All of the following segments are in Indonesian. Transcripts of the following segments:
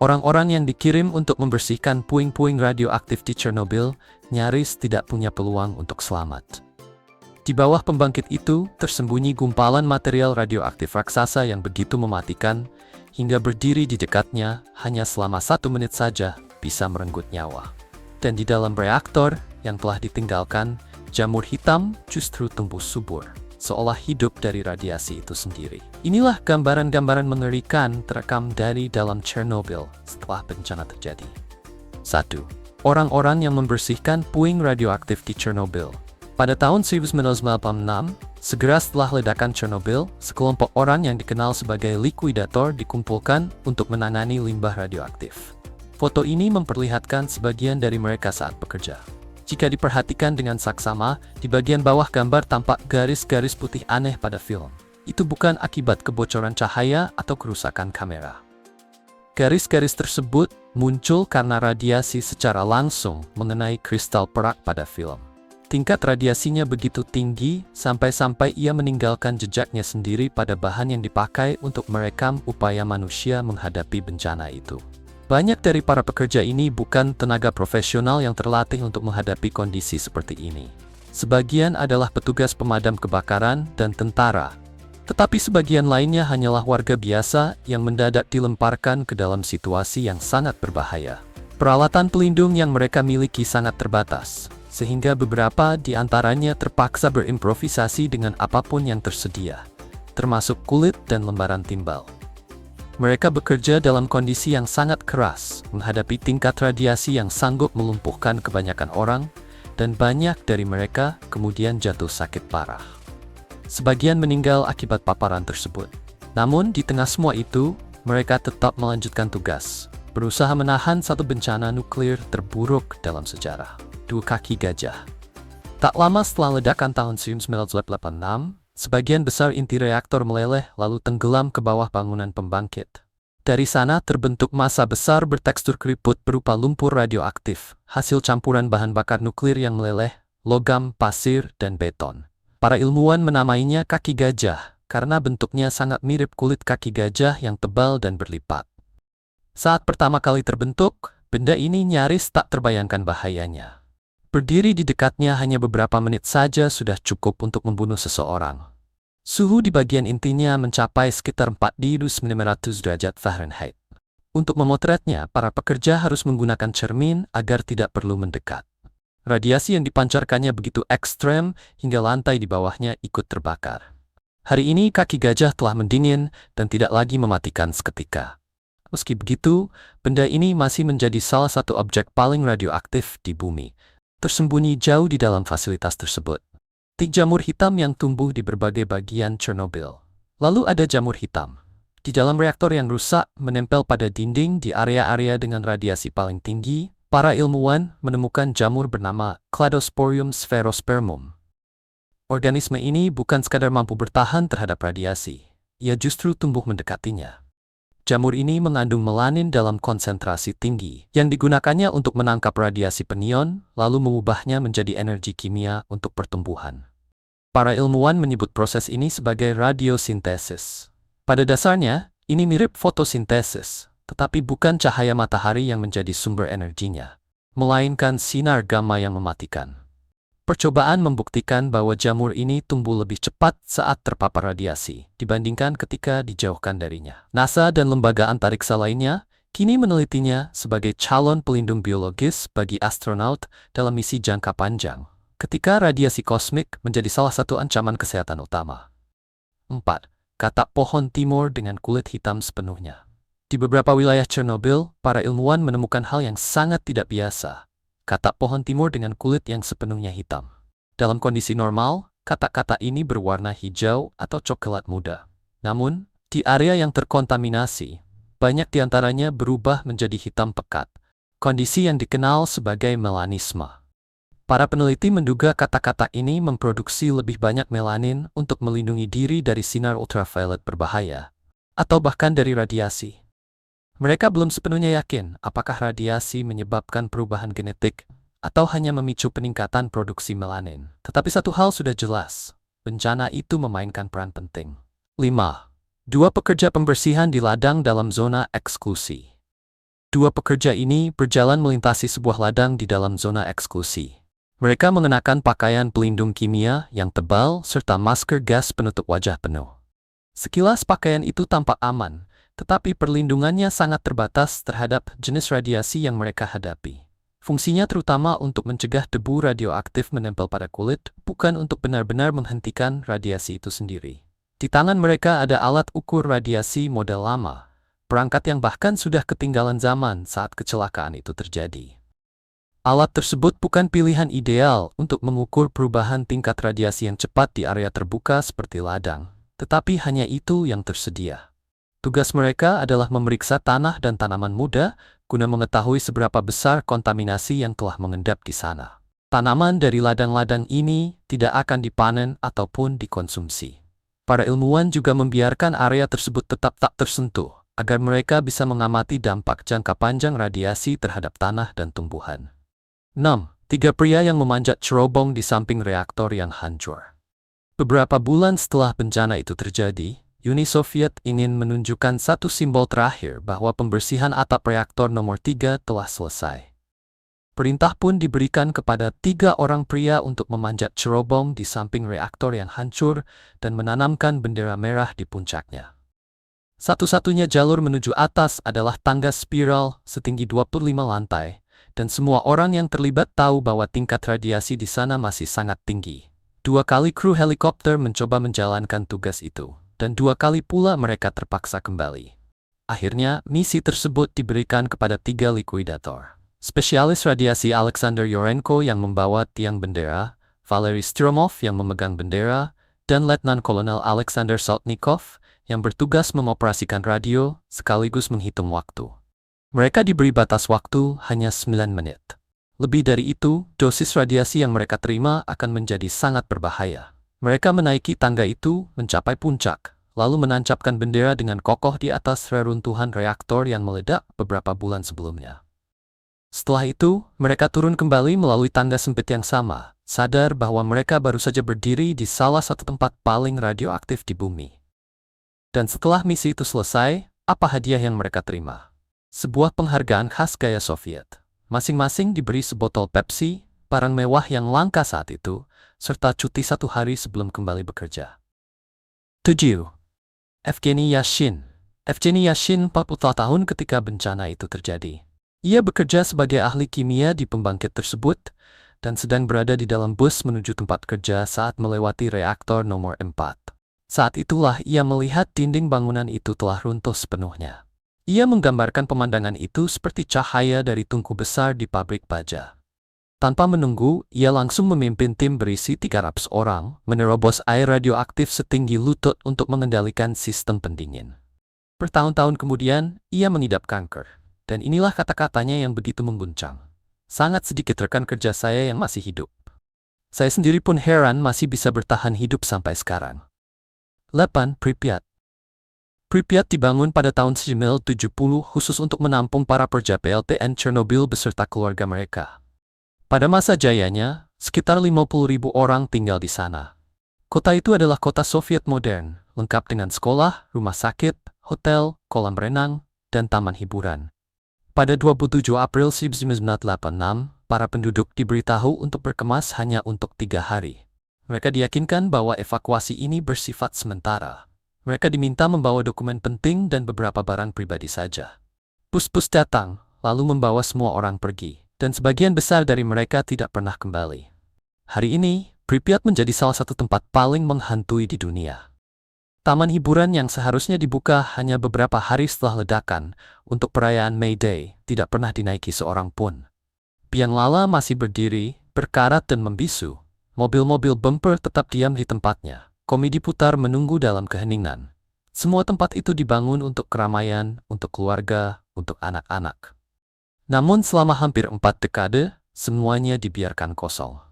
Orang-orang yang dikirim untuk membersihkan puing-puing radioaktif di Chernobyl nyaris tidak punya peluang untuk selamat. Di bawah pembangkit itu tersembunyi gumpalan material radioaktif raksasa yang begitu mematikan, hingga berdiri di dekatnya hanya selama 1 menit saja bisa merenggut nyawa. Dan di dalam reaktor yang telah ditinggalkan, jamur hitam justru tumbuh subur, seolah hidup dari radiasi itu sendiri. Inilah gambaran-gambaran mengerikan terekam dari dalam Chernobyl setelah bencana terjadi. 1. Orang-orang yang membersihkan puing radioaktif di Chernobyl. Pada tahun 1986, segera setelah ledakan Chernobyl, sekelompok orang yang dikenal sebagai likuidator dikumpulkan untuk menangani limbah radioaktif. Foto ini memperlihatkan sebagian dari mereka saat bekerja. Jika diperhatikan dengan saksama, di bagian bawah gambar tampak garis-garis putih aneh pada film. Itu bukan akibat kebocoran cahaya atau kerusakan kamera. Garis-garis tersebut muncul karena radiasi secara langsung mengenai kristal perak pada film. Tingkat radiasinya begitu tinggi sampai-sampai ia meninggalkan jejaknya sendiri pada bahan yang dipakai untuk merekam upaya manusia menghadapi bencana itu. Banyak dari para pekerja ini bukan tenaga profesional yang terlatih untuk menghadapi kondisi seperti ini. Sebagian adalah petugas pemadam kebakaran dan tentara, tetapi sebagian lainnya hanyalah warga biasa yang mendadak dilemparkan ke dalam situasi yang sangat berbahaya. Peralatan pelindung yang mereka miliki sangat terbatas, sehingga beberapa di antaranya terpaksa berimprovisasi dengan apapun yang tersedia, termasuk kulit dan lembaran timbal. Mereka bekerja dalam kondisi yang sangat keras, menghadapi tingkat radiasi yang sanggup melumpuhkan kebanyakan orang, dan banyak dari mereka kemudian jatuh sakit parah. Sebagian meninggal akibat paparan tersebut. Namun di tengah semua itu, mereka tetap melanjutkan tugas, berusaha menahan satu bencana nuklir terburuk dalam sejarah. 2 kaki gajah. Tak lama setelah ledakan tahun 1986, sebagian besar inti reaktor meleleh lalu tenggelam ke bawah bangunan pembangkit. Dari sana terbentuk massa besar bertekstur keriput berupa lumpur radioaktif, hasil campuran bahan bakar nuklir yang meleleh, logam, pasir, dan beton. Para ilmuwan menamainya kaki gajah karena bentuknya sangat mirip kulit kaki gajah yang tebal dan berlipat. Saat pertama kali terbentuk, benda ini nyaris tak terbayangkan bahayanya. Berdiri di dekatnya hanya beberapa menit saja sudah cukup untuk membunuh seseorang. Suhu di bagian intinya mencapai sekitar 4.900 derajat Fahrenheit. Untuk memotretnya, para pekerja harus menggunakan cermin agar tidak perlu mendekat. Radiasi yang dipancarkannya begitu ekstrem hingga lantai di bawahnya ikut terbakar. Hari ini kaki gajah telah mendingin dan tidak lagi mematikan seketika. Meski begitu, benda ini masih menjadi salah satu objek paling radioaktif di bumi, tersembunyi jauh di dalam fasilitas tersebut. Jamur hitam yang tumbuh di berbagai bagian Chernobyl. Lalu ada jamur hitam di dalam reaktor yang rusak menempel pada dinding di area-area dengan radiasi paling tinggi. Para ilmuwan menemukan jamur bernama Cladosporium sphaerospermum. Organisme ini bukan sekadar mampu bertahan terhadap radiasi, ia justru tumbuh mendekatinya. Jamur ini mengandung melanin dalam konsentrasi tinggi, yang digunakannya untuk menangkap radiasi penion, lalu mengubahnya menjadi energi kimia untuk pertumbuhan. Para ilmuwan menyebut proses ini sebagai radiosintesis. Pada dasarnya, ini mirip fotosintesis, tetapi bukan cahaya matahari yang menjadi sumber energinya, melainkan sinar gamma yang mematikan. Percobaan membuktikan bahwa jamur ini tumbuh lebih cepat saat terpapar radiasi dibandingkan ketika dijauhkan darinya. NASA dan lembaga antariksa lainnya kini menelitinya sebagai calon pelindung biologis bagi astronaut dalam misi jangka panjang, ketika radiasi kosmik menjadi salah satu ancaman kesehatan utama. 4. Katak pohon timur dengan kulit hitam sepenuhnya. Di beberapa wilayah Chernobyl, para ilmuwan menemukan hal yang sangat tidak biasa. Katak pohon timur dengan kulit yang sepenuhnya hitam. Dalam kondisi normal, katak-katak ini berwarna hijau atau coklat muda. Namun, di area yang terkontaminasi, banyak di antaranya berubah menjadi hitam pekat, kondisi yang dikenal sebagai melanisme. Para peneliti menduga katak-katak ini memproduksi lebih banyak melanin untuk melindungi diri dari sinar ultraviolet berbahaya, atau bahkan dari radiasi. Mereka belum sepenuhnya yakin apakah radiasi menyebabkan perubahan genetik atau hanya memicu peningkatan produksi melanin. Tetapi satu hal sudah jelas, bencana itu memainkan peran penting. 5. 2 pekerja pembersihan di ladang dalam zona eksklusi. Dua pekerja ini berjalan melintasi sebuah ladang di dalam zona eksklusi. Mereka mengenakan pakaian pelindung kimia yang tebal serta masker gas penutup wajah penuh. Sekilas pakaian itu tampak aman, tetapi perlindungannya sangat terbatas terhadap jenis radiasi yang mereka hadapi. Fungsinya terutama untuk mencegah debu radioaktif menempel pada kulit, bukan untuk benar-benar menghentikan radiasi itu sendiri. Di tangan mereka ada alat ukur radiasi model lama, perangkat yang bahkan sudah ketinggalan zaman saat kecelakaan itu terjadi. Alat tersebut bukan pilihan ideal untuk mengukur perubahan tingkat radiasi yang cepat di area terbuka seperti ladang, tetapi hanya itu yang tersedia. Tugas mereka adalah memeriksa tanah dan tanaman muda guna mengetahui seberapa besar kontaminasi yang telah mengendap di sana. Tanaman dari ladang-ladang ini tidak akan dipanen ataupun dikonsumsi. Para ilmuwan juga membiarkan area tersebut tetap tak tersentuh, agar mereka bisa mengamati dampak jangka panjang radiasi terhadap tanah dan tumbuhan. 6. Tiga pria yang memanjat cerobong di samping reaktor yang hancur. Beberapa bulan setelah bencana itu terjadi, Uni Soviet ingin menunjukkan satu simbol terakhir bahwa pembersihan atap reaktor nomor 3 telah selesai. Perintah pun diberikan kepada 3 orang pria untuk memanjat cerobong di samping reaktor yang hancur dan menanamkan bendera merah di puncaknya. Satu-satunya jalur menuju atas adalah tangga spiral setinggi 25 lantai, dan semua orang yang terlibat tahu bahwa tingkat radiasi di sana masih sangat tinggi. 2 kali kru helikopter mencoba menjalankan tugas itu, dan 2 kali pula mereka terpaksa kembali. Akhirnya, misi tersebut diberikan kepada 3 likuidator. Spesialis radiasi Alexander Yorenko yang membawa tiang bendera, Valery Stromov yang memegang bendera, dan Letnan Kolonel Alexander Saltnikov yang bertugas mengoperasikan radio sekaligus menghitung waktu. Mereka diberi batas waktu hanya 9 menit. Lebih dari itu, dosis radiasi yang mereka terima akan menjadi sangat berbahaya. Mereka menaiki tangga itu, mencapai puncak, lalu menancapkan bendera dengan kokoh di atas reruntuhan reaktor yang meledak beberapa bulan sebelumnya. Setelah itu, mereka turun kembali melalui tangga sempit yang sama, sadar bahwa mereka baru saja berdiri di salah satu tempat paling radioaktif di bumi. Dan setelah misi itu selesai, apa hadiah yang mereka terima? Sebuah penghargaan khas gaya Soviet. Masing-masing diberi sebotol Pepsi, barang mewah yang langka saat itu, serta cuti 1 hari sebelum kembali bekerja. 7. Evgeny Yashin. Evgeny Yashin 40 tahun ketika bencana itu terjadi. Ia bekerja sebagai ahli kimia di pembangkit tersebut dan sedang berada di dalam bus menuju tempat kerja saat melewati reaktor nomor 4. Saat itulah ia melihat dinding bangunan itu telah runtuh sepenuhnya. Ia menggambarkan pemandangan itu seperti cahaya dari tungku besar di pabrik baja. Tanpa menunggu, ia langsung memimpin tim berisi 300 orang menerobos air radioaktif setinggi lutut untuk mengendalikan sistem pendingin. Bertahun-tahun kemudian, ia mengidap kanker. Dan inilah kata-katanya yang begitu mengguncang. Sangat sedikit rekan kerja saya yang masih hidup. Saya sendiri pun heran masih bisa bertahan hidup sampai sekarang. 8. Pripyat. Pripyat dibangun pada tahun 1970 khusus untuk menampung para pekerja PLTN Chernobyl beserta keluarga mereka. Pada masa jayanya, sekitar 50.000 orang tinggal di sana. Kota itu adalah kota Soviet modern, lengkap dengan sekolah, rumah sakit, hotel, kolam renang, dan taman hiburan. Pada 27 April 1986, para penduduk diberitahu untuk berkemas hanya untuk 3 hari. Mereka diyakinkan bahwa evakuasi ini bersifat sementara. Mereka diminta membawa dokumen penting dan beberapa barang pribadi saja. Bus-bus datang, lalu membawa semua orang pergi, dan sebagian besar dari mereka tidak pernah kembali. Hari ini, Pripyat menjadi salah satu tempat paling menghantui di dunia. Taman hiburan yang seharusnya dibuka hanya beberapa hari setelah ledakan untuk perayaan May Day tidak pernah dinaiki seorang pun. Pian lala masih berdiri, berkarat dan membisu. Mobil-mobil bumper tetap diam di tempatnya. Komedi putar menunggu dalam keheningan. Semua tempat itu dibangun untuk keramaian, untuk keluarga, untuk anak-anak. Namun selama hampir 4 dekade, semuanya dibiarkan kosong.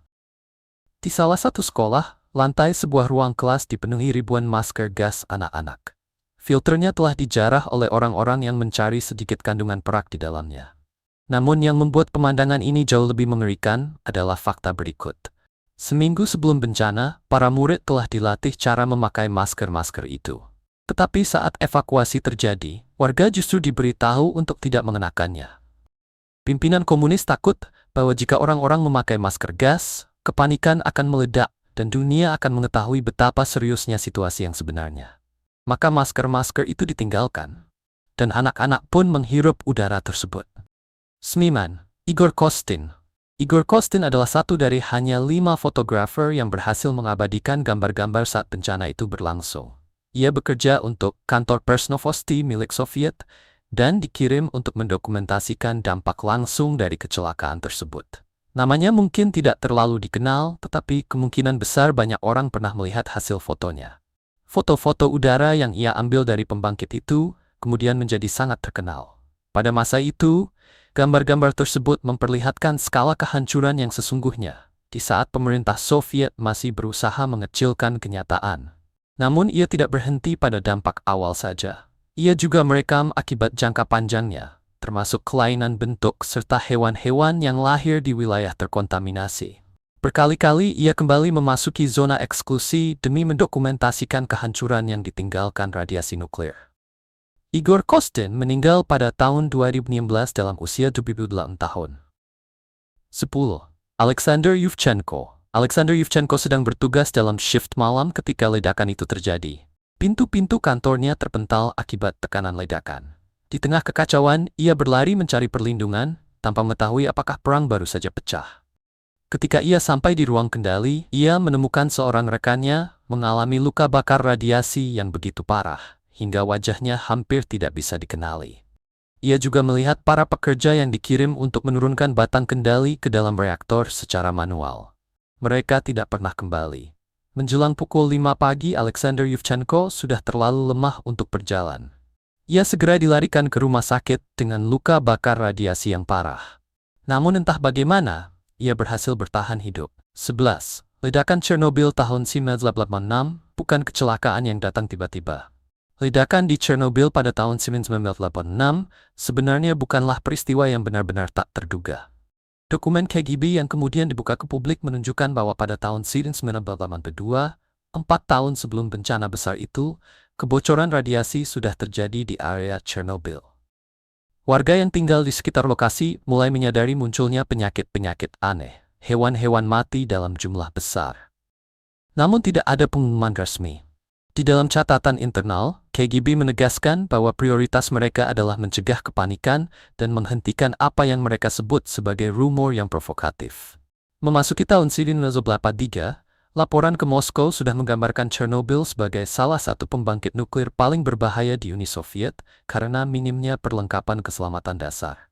Di salah satu sekolah, lantai sebuah ruang kelas dipenuhi ribuan masker gas anak-anak. Filternya telah dijarah oleh orang-orang yang mencari sedikit kandungan perak di dalamnya. Namun yang membuat pemandangan ini jauh lebih mengerikan adalah fakta berikut. Seminggu sebelum bencana, para murid telah dilatih cara memakai masker-masker itu. Tetapi saat evakuasi terjadi, warga justru diberitahu untuk tidak mengenakannya. Pimpinan komunis takut bahwa jika orang-orang memakai masker gas, kepanikan akan meledak dan dunia akan mengetahui betapa seriusnya situasi yang sebenarnya. Maka masker-masker itu ditinggalkan, dan anak-anak pun menghirup udara tersebut. Seniman Igor Kostin. Igor Kostin adalah satu dari hanya 5 fotografer yang berhasil mengabadikan gambar-gambar saat bencana itu berlangsung. Ia bekerja untuk kantor Persnovosti milik Soviet dan dikirim untuk mendokumentasikan dampak langsung dari kecelakaan tersebut. Namanya mungkin tidak terlalu dikenal, tetapi kemungkinan besar banyak orang pernah melihat hasil fotonya. Foto-foto udara yang ia ambil dari pembangkit itu kemudian menjadi sangat terkenal. Pada masa itu, gambar-gambar tersebut memperlihatkan skala kehancuran yang sesungguhnya di saat pemerintah Soviet masih berusaha mengecilkan kenyataan. Namun ia tidak berhenti pada dampak awal saja. Ia juga merekam akibat jangka panjangnya, termasuk kelainan bentuk serta hewan-hewan yang lahir di wilayah terkontaminasi. Berkali-kali ia kembali memasuki zona eksklusi demi mendokumentasikan kehancuran yang ditinggalkan radiasi nuklir. Igor Kostin meninggal pada tahun 2016 dalam usia 28 tahun. 10. Alexander Yuvchenko. Alexander Yuvchenko sedang bertugas dalam shift malam ketika ledakan itu terjadi. Pintu-pintu kantornya terpental akibat tekanan ledakan. Di tengah kekacauan, ia berlari mencari perlindungan, tanpa mengetahui apakah perang baru saja pecah. Ketika ia sampai di ruang kendali, ia menemukan seorang rekannya mengalami luka bakar radiasi yang begitu parah, hingga wajahnya hampir tidak bisa dikenali. Ia juga melihat para pekerja yang dikirim untuk menurunkan batang kendali ke dalam reaktor secara manual. Mereka tidak pernah kembali. Menjelang pukul 5 pagi, Alexander Yuvchenko sudah terlalu lemah untuk berjalan. Ia segera dilarikan ke rumah sakit dengan luka bakar radiasi yang parah. Namun entah bagaimana, ia berhasil bertahan hidup. 11. Ledakan Chernobyl tahun 1986 bukan kecelakaan yang datang tiba-tiba. Ledakan di Chernobyl pada tahun 1986 sebenarnya bukanlah peristiwa yang benar-benar tak terduga. Dokumen KGB yang kemudian dibuka ke publik menunjukkan bahwa pada tahun 1982, 4 tahun sebelum bencana besar itu, kebocoran radiasi sudah terjadi di area Chernobyl. Warga yang tinggal di sekitar lokasi mulai menyadari munculnya penyakit-penyakit aneh, hewan-hewan mati dalam jumlah besar. Namun tidak ada pengumuman resmi. Di dalam catatan internal, KGB menegaskan bahwa prioritas mereka adalah mencegah kepanikan dan menghentikan apa yang mereka sebut sebagai rumor yang provokatif. Memasuki tahun 1983, laporan ke Moskow sudah menggambarkan Chernobyl sebagai salah satu pembangkit nuklir paling berbahaya di Uni Soviet karena minimnya perlengkapan keselamatan dasar.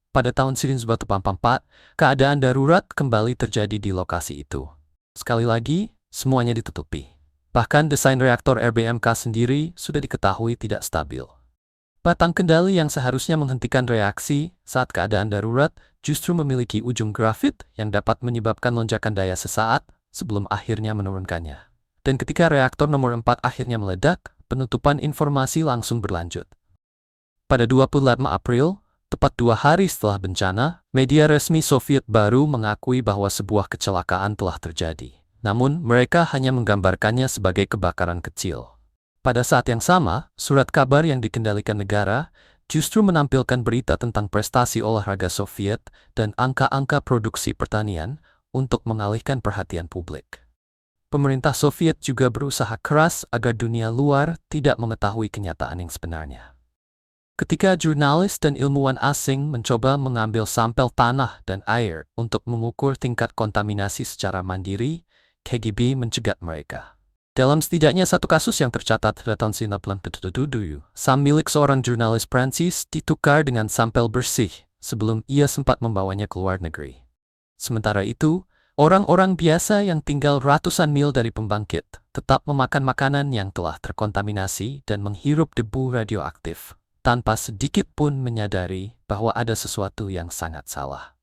Pada tahun 1984, keadaan darurat kembali terjadi di lokasi itu. Sekali lagi, semuanya ditutupi. Bahkan desain reaktor RBMK sendiri sudah diketahui tidak stabil. Batang kendali yang seharusnya menghentikan reaksi saat keadaan darurat justru memiliki ujung grafit yang dapat menyebabkan lonjakan daya sesaat sebelum akhirnya menurunkannya. Dan ketika reaktor nomor 4 akhirnya meledak, penutupan informasi langsung berlanjut. Pada 25 April, tepat 2 hari setelah bencana, media resmi Soviet baru mengakui bahwa sebuah kecelakaan telah terjadi. Namun, mereka hanya menggambarkannya sebagai kebakaran kecil. Pada saat yang sama, surat kabar yang dikendalikan negara justru menampilkan berita tentang prestasi olahraga Soviet dan angka-angka produksi pertanian untuk mengalihkan perhatian publik. Pemerintah Soviet juga berusaha keras agar dunia luar tidak mengetahui kenyataan yang sebenarnya. Ketika jurnalis dan ilmuwan asing mencoba mengambil sampel tanah dan air untuk mengukur tingkat kontaminasi secara mandiri, KGB mencegat mereka. Dalam setidaknya satu kasus yang tercatat pada tahun 1977, sam milik seorang jurnalis Prancis ditukar dengan sampel bersih sebelum ia sempat membawanya ke luar negeri. Sementara itu, orang-orang biasa yang tinggal ratusan mil dari pembangkit tetap memakan makanan yang telah terkontaminasi dan menghirup debu radioaktif, tanpa sedikit pun menyadari bahwa ada sesuatu yang sangat salah.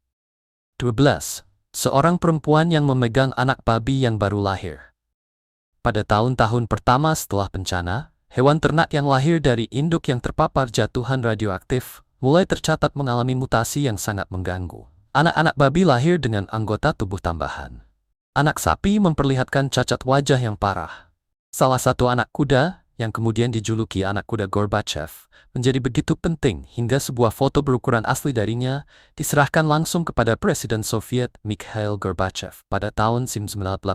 12. Seorang perempuan yang memegang anak babi yang baru lahir. Pada tahun-tahun pertama setelah bencana, hewan ternak yang lahir dari induk yang terpapar jatuhan radioaktif mulai tercatat mengalami mutasi yang sangat mengganggu. Anak-anak babi lahir dengan anggota tubuh tambahan. Anak sapi memperlihatkan cacat wajah yang parah. Salah satu anak kuda yang kemudian dijuluki anak kuda Gorbachev, menjadi begitu penting hingga sebuah foto berukuran asli darinya diserahkan langsung kepada Presiden Soviet Mikhail Gorbachev pada tahun 1988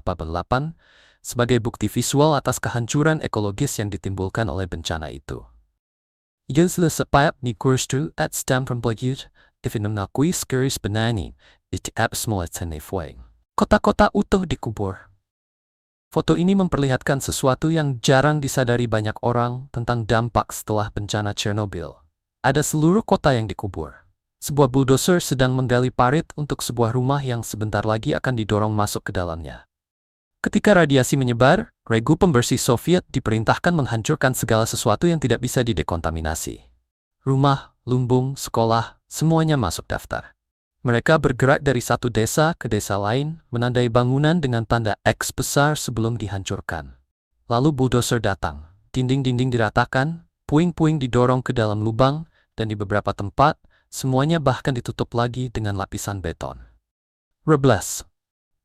sebagai bukti visual atas kehancuran ekologis yang ditimbulkan oleh bencana itu. Если сапает не курсту от стампромплagir, if скорис benani, it absmoletsene fueng. Kota-kota utuh dikubur. Foto ini memperlihatkan sesuatu yang jarang disadari banyak orang tentang dampak setelah bencana Chernobyl. Ada seluruh kota yang dikubur. Sebuah bulldozer sedang menggali parit untuk sebuah rumah yang sebentar lagi akan didorong masuk ke dalamnya. Ketika radiasi menyebar, regu pembersih Soviet diperintahkan menghancurkan segala sesuatu yang tidak bisa didekontaminasi. Rumah, lumbung, sekolah, semuanya masuk daftar. Mereka bergerak dari satu desa ke desa lain, menandai bangunan dengan tanda X besar sebelum dihancurkan. Lalu bulldozer datang, dinding-dinding diratakan, puing-puing didorong ke dalam lubang, dan di beberapa tempat, semuanya bahkan ditutup lagi dengan lapisan beton. 12.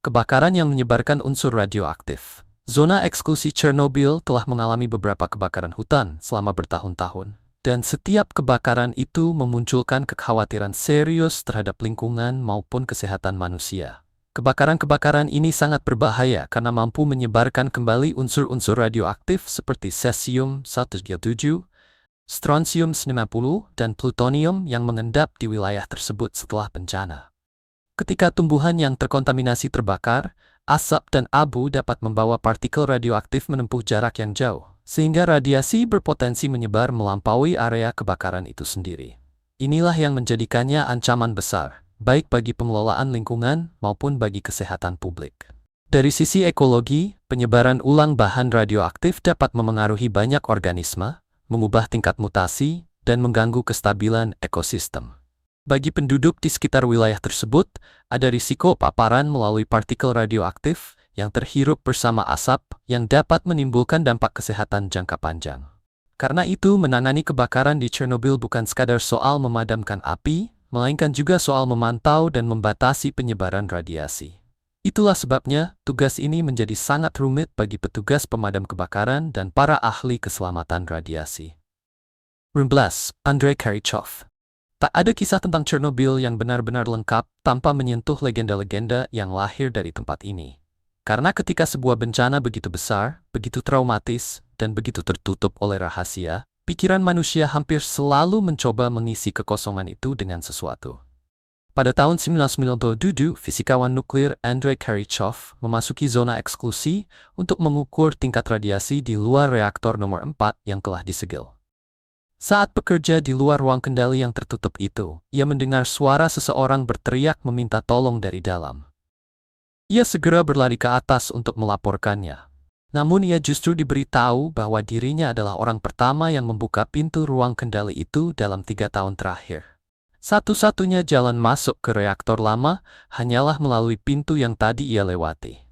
Kebakaran yang menyebarkan unsur radioaktif. Zona eksklusi Chernobyl telah mengalami beberapa kebakaran hutan selama bertahun-tahun. Dan setiap kebakaran itu memunculkan kekhawatiran serius terhadap lingkungan maupun kesehatan manusia. Kebakaran-kebakaran ini sangat berbahaya karena mampu menyebarkan kembali unsur-unsur radioaktif seperti cesium-137, strontium-90, dan plutonium yang mengendap di wilayah tersebut setelah bencana. Ketika tumbuhan yang terkontaminasi terbakar, asap dan abu dapat membawa partikel radioaktif menempuh jarak yang jauh, sehingga radiasi berpotensi menyebar melampaui area kebakaran itu sendiri. Inilah yang menjadikannya ancaman besar, baik bagi pengelolaan lingkungan maupun bagi kesehatan publik. Dari sisi ekologi, penyebaran ulang bahan radioaktif dapat memengaruhi banyak organisme, mengubah tingkat mutasi, dan mengganggu kestabilan ekosistem. Bagi penduduk di sekitar wilayah tersebut, ada risiko paparan melalui partikel radioaktif yang terhirup bersama asap yang dapat menimbulkan dampak kesehatan jangka panjang. Karena itu, menangani kebakaran di Chernobyl bukan sekadar soal memadamkan api, melainkan juga soal memantau dan membatasi penyebaran radiasi. Itulah sebabnya, tugas ini menjadi sangat rumit bagi petugas pemadam kebakaran dan para ahli keselamatan radiasi. 15. Andrei Khrushchev. Tak ada kisah tentang Chernobyl yang benar-benar lengkap tanpa menyentuh legenda-legenda yang lahir dari tempat ini. Karena ketika sebuah bencana begitu besar, begitu traumatis, dan begitu tertutup oleh rahasia, pikiran manusia hampir selalu mencoba mengisi kekosongan itu dengan sesuatu. Pada tahun 1997, fisikawan nuklir Andrei Khrushchev memasuki zona eksklusi untuk mengukur tingkat radiasi di luar reaktor nomor 4 yang telah disegel. Saat bekerja di luar ruang kendali yang tertutup itu, ia mendengar suara seseorang berteriak meminta tolong dari dalam. Ia segera berlari ke atas untuk melaporkannya. Namun ia justru diberitahu bahwa dirinya adalah orang pertama yang membuka pintu ruang kendali itu dalam 3 tahun terakhir. Satu-satunya jalan masuk ke reaktor lama hanyalah melalui pintu yang tadi ia lewati.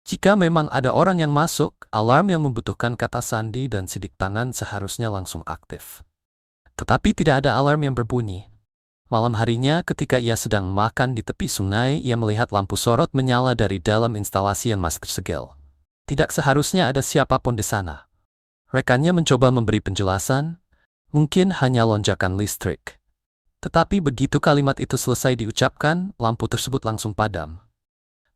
Jika memang ada orang yang masuk, alarm yang membutuhkan kata sandi dan sidik tangan seharusnya langsung aktif. Tetapi tidak ada alarm yang berbunyi. Malam harinya ketika ia sedang makan di tepi sungai, ia melihat lampu sorot menyala dari dalam instalasi yang masih tersegel. Tidak seharusnya ada siapapun di sana. Rekannya mencoba memberi penjelasan, mungkin hanya lonjakan listrik. Tetapi begitu kalimat itu selesai diucapkan, lampu tersebut langsung padam.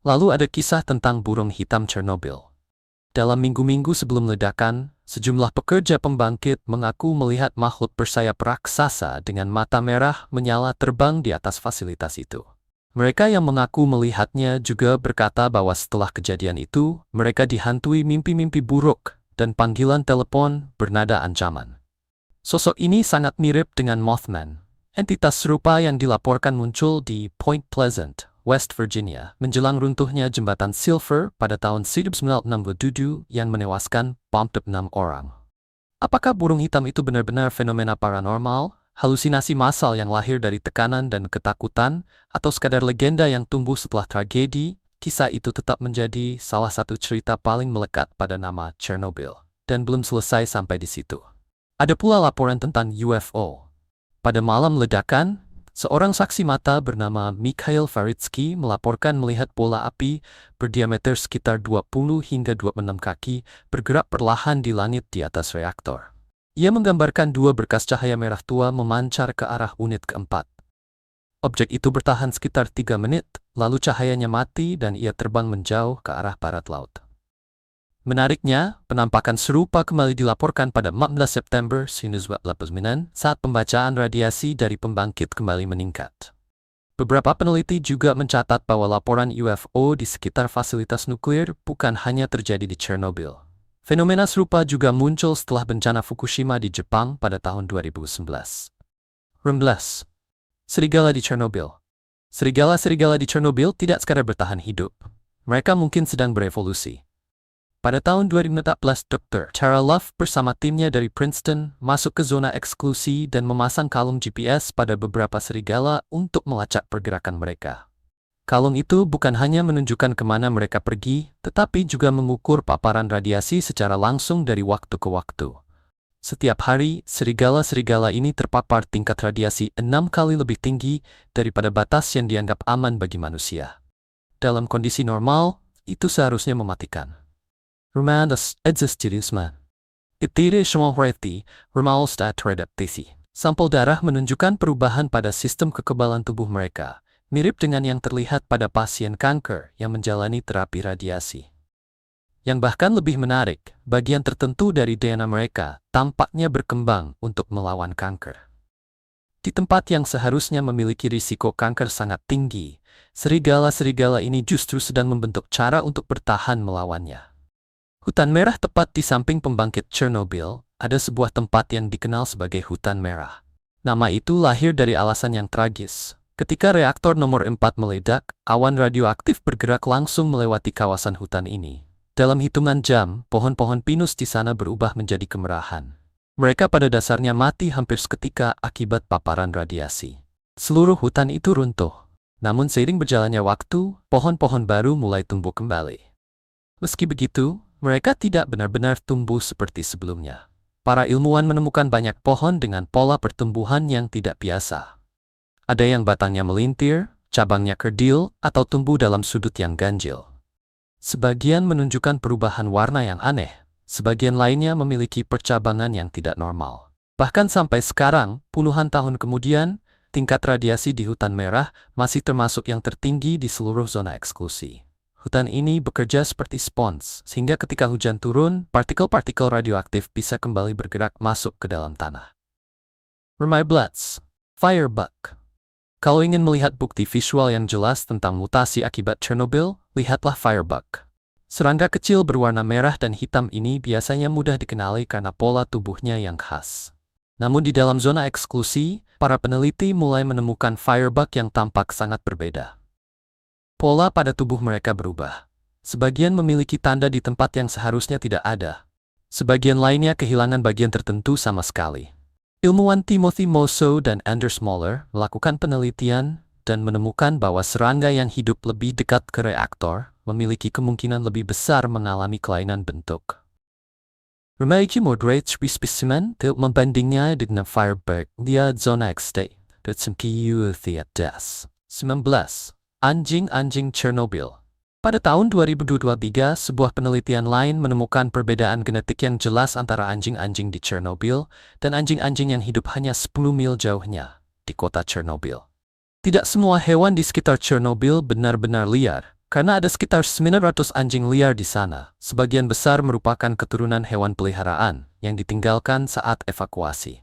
Lalu ada kisah tentang burung hitam Chernobyl. Dalam minggu-minggu sebelum ledakan, sejumlah pekerja pembangkit mengaku melihat makhluk bersayap raksasa dengan mata merah menyala terbang di atas fasilitas itu. Mereka yang mengaku melihatnya juga berkata bahwa setelah kejadian itu, mereka dihantui mimpi-mimpi buruk dan panggilan telepon bernada ancaman. Sosok ini sangat mirip dengan Mothman, entitas serupa yang dilaporkan muncul di Point Pleasant, West Virginia, menjelang runtuhnya jembatan Silver pada tahun 1967 yang menewaskan 46 orang. Apakah burung hitam itu benar-benar fenomena paranormal, halusinasi massal yang lahir dari tekanan dan ketakutan, atau sekadar legenda yang tumbuh setelah tragedi? Kisah itu tetap menjadi salah satu cerita paling melekat pada nama Chernobyl, dan belum selesai sampai di situ. Ada pula laporan tentang UFO. Pada malam ledakan, Seorang saksi mata bernama Mikhail Faritsky melaporkan melihat bola api berdiameter sekitar 20 hingga 26 kaki bergerak perlahan di langit di atas reaktor. Ia menggambarkan dua berkas cahaya merah tua memancar ke arah unit keempat. Objek itu bertahan sekitar 3 menit, lalu cahayanya mati dan ia terbang menjauh ke arah barat laut. Menariknya, penampakan serupa kembali dilaporkan pada 14 September 1989 saat pembacaan radiasi dari pembangkit kembali meningkat. Beberapa peneliti juga mencatat bahwa laporan UFO di sekitar fasilitas nuklir bukan hanya terjadi di Chernobyl. Fenomena serupa juga muncul setelah bencana Fukushima di Jepang pada tahun 2011. 16. Serigala di Chernobyl. Serigala-serigala di Chernobyl tidak sekadar bertahan hidup. Mereka mungkin sedang berevolusi. Pada tahun 2014, Dr. Tara Love bersama timnya dari Princeton masuk ke zona eksklusi dan memasang kalung GPS pada beberapa serigala untuk melacak pergerakan mereka. Kalung itu bukan hanya menunjukkan kemana mereka pergi, tetapi juga mengukur paparan radiasi secara langsung dari waktu ke waktu. Setiap hari, serigala-serigala ini terpapar tingkat radiasi 6 kali lebih tinggi daripada batas yang dianggap aman bagi manusia. Dalam kondisi normal, itu seharusnya mematikan. Rumandas existirisme. Itire semuhreti, rumalstat redaptisi. Sampel darah menunjukkan perubahan pada sistem kekebalan tubuh mereka, mirip dengan yang terlihat pada pasien kanker yang menjalani terapi radiasi. Yang bahkan lebih menarik, bagian tertentu dari DNA mereka tampaknya berkembang untuk melawan kanker. Di tempat yang seharusnya memiliki risiko kanker sangat tinggi, serigala-serigala ini justru sedang membentuk cara untuk bertahan melawannya. Hutan merah tepat di samping pembangkit Chernobyl, ada sebuah tempat yang dikenal sebagai hutan merah. Nama itu lahir dari alasan yang tragis. Ketika reaktor nomor 4 meledak, awan radioaktif bergerak langsung melewati kawasan hutan ini. Dalam hitungan jam, pohon-pohon pinus di sana berubah menjadi kemerahan. Mereka pada dasarnya mati hampir seketika akibat paparan radiasi. Seluruh hutan itu runtuh. Namun seiring berjalannya waktu, pohon-pohon baru mulai tumbuh kembali. Meski begitu, mereka tidak benar-benar tumbuh seperti sebelumnya. Para ilmuwan menemukan banyak pohon dengan pola pertumbuhan yang tidak biasa. Ada yang batangnya melintir, cabangnya kerdil, atau tumbuh dalam sudut yang ganjil. Sebagian menunjukkan perubahan warna yang aneh, sebagian lainnya memiliki percabangan yang tidak normal. Bahkan sampai sekarang, puluhan tahun kemudian, tingkat radiasi di hutan merah masih termasuk yang tertinggi di seluruh zona eksklusi. Hutan ini bekerja seperti spons, sehingga ketika hujan turun, partikel-partikel radioaktif bisa kembali bergerak masuk ke dalam tanah. Remibluts, Firebug. Kalau ingin melihat bukti visual yang jelas tentang mutasi akibat Chernobyl, lihatlah Firebug. Serangga kecil berwarna merah dan hitam ini biasanya mudah dikenali karena pola tubuhnya yang khas. Namun di dalam zona eksklusi, para peneliti mulai menemukan Firebug yang tampak sangat berbeda. Pola pada tubuh mereka berubah. Sebagian memiliki tanda di tempat yang seharusnya tidak ada. Sebagian lainnya kehilangan bagian tertentu sama sekali. Ilmuwan Timothy Mosso dan Anders Moller melakukan penelitian dan menemukan bahwa serangga yang hidup lebih dekat ke reaktor memiliki kemungkinan lebih besar mengalami kelainan bentuk. Remaji moderate specimen membandingnya dengan Firebug di zona XT dan semkiu das. 19. Anjing-anjing Chernobyl. Pada tahun 2023, sebuah penelitian lain menemukan perbedaan genetik yang jelas antara anjing-anjing di Chernobyl dan anjing-anjing yang hidup hanya 10 mil jauhnya, di kota Chernobyl. Tidak semua hewan di sekitar Chernobyl benar-benar liar, karena ada sekitar 900 anjing liar di sana. Sebagian besar merupakan keturunan hewan peliharaan yang ditinggalkan saat evakuasi.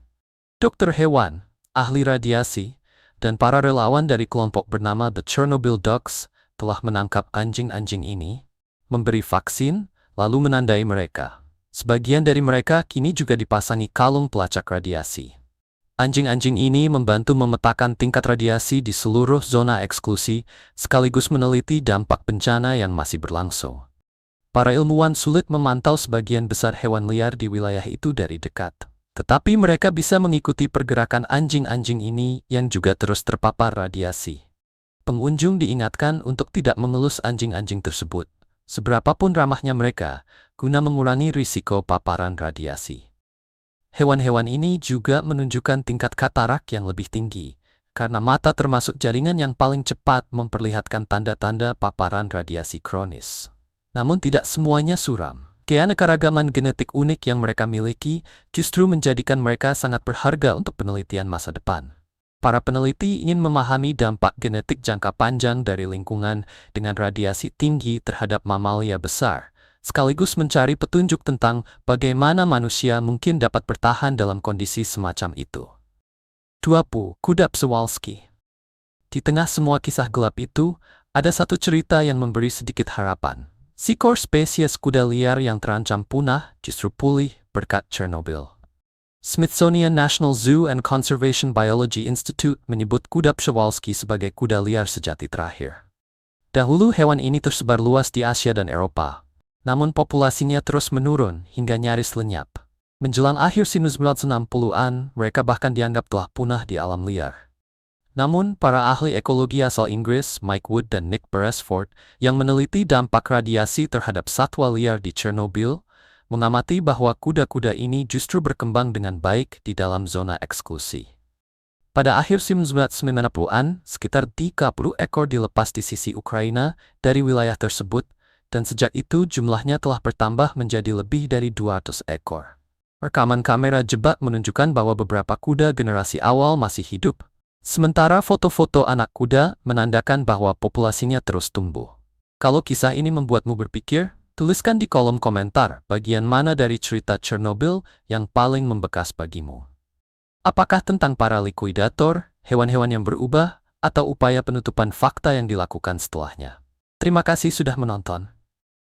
Dokter hewan, ahli radiasi, dan para relawan dari kelompok bernama The Chernobyl Dogs telah menangkap anjing-anjing ini, memberi vaksin, lalu menandai mereka. Sebagian dari mereka kini juga dipasangi kalung pelacak radiasi. Anjing-anjing ini membantu memetakan tingkat radiasi di seluruh zona eksklusi, sekaligus meneliti dampak bencana yang masih berlangsung. Para ilmuwan sulit memantau sebagian besar hewan liar di wilayah itu dari dekat. Tetapi mereka bisa mengikuti pergerakan anjing-anjing ini yang juga terus terpapar radiasi. Pengunjung diingatkan untuk tidak mengelus anjing-anjing tersebut, seberapapun ramahnya mereka, guna mengurangi risiko paparan radiasi. Hewan-hewan ini juga menunjukkan tingkat katarak yang lebih tinggi, karena mata termasuk jaringan yang paling cepat memperlihatkan tanda-tanda paparan radiasi kronis. Namun tidak semuanya suram. Keanekaragaman genetik unik yang mereka miliki justru menjadikan mereka sangat berharga untuk penelitian masa depan. Para peneliti ingin memahami dampak genetik jangka panjang dari lingkungan dengan radiasi tinggi terhadap mamalia besar, sekaligus mencari petunjuk tentang bagaimana manusia mungkin dapat bertahan dalam kondisi semacam itu. 20. Kuda Przewalski. Di tengah semua kisah gelap itu, ada satu cerita yang memberi sedikit harapan. Seekor spesies kuda liar yang terancam punah justru pulih berkat Chernobyl. Smithsonian National Zoo and Conservation Biology Institute menyebut kuda Przewalski sebagai kuda liar sejati terakhir. Dahulu hewan ini tersebar luas di Asia dan Eropa, namun populasinya terus menurun hingga nyaris lenyap. Menjelang akhir 1960-an, mereka bahkan dianggap telah punah di alam liar. Namun, para ahli ekologi asal Inggris, Mike Wood dan Nick Beresford, yang meneliti dampak radiasi terhadap satwa liar di Chernobyl, mengamati bahwa kuda-kuda ini justru berkembang dengan baik di dalam zona eksklusi. Pada akhir 1990-an, sekitar 30 ekor dilepas di sisi Ukraina dari wilayah tersebut, dan sejak itu jumlahnya telah bertambah menjadi lebih dari 200 ekor. Rekaman kamera jebak menunjukkan bahwa beberapa kuda generasi awal masih hidup, sementara foto-foto anak kuda menandakan bahwa populasinya terus tumbuh. Kalau kisah ini membuatmu berpikir, tuliskan di kolom komentar bagian mana dari cerita Chernobyl yang paling membekas bagimu. Apakah tentang para likuidator, hewan-hewan yang berubah, atau upaya penutupan fakta yang dilakukan setelahnya? Terima kasih sudah menonton.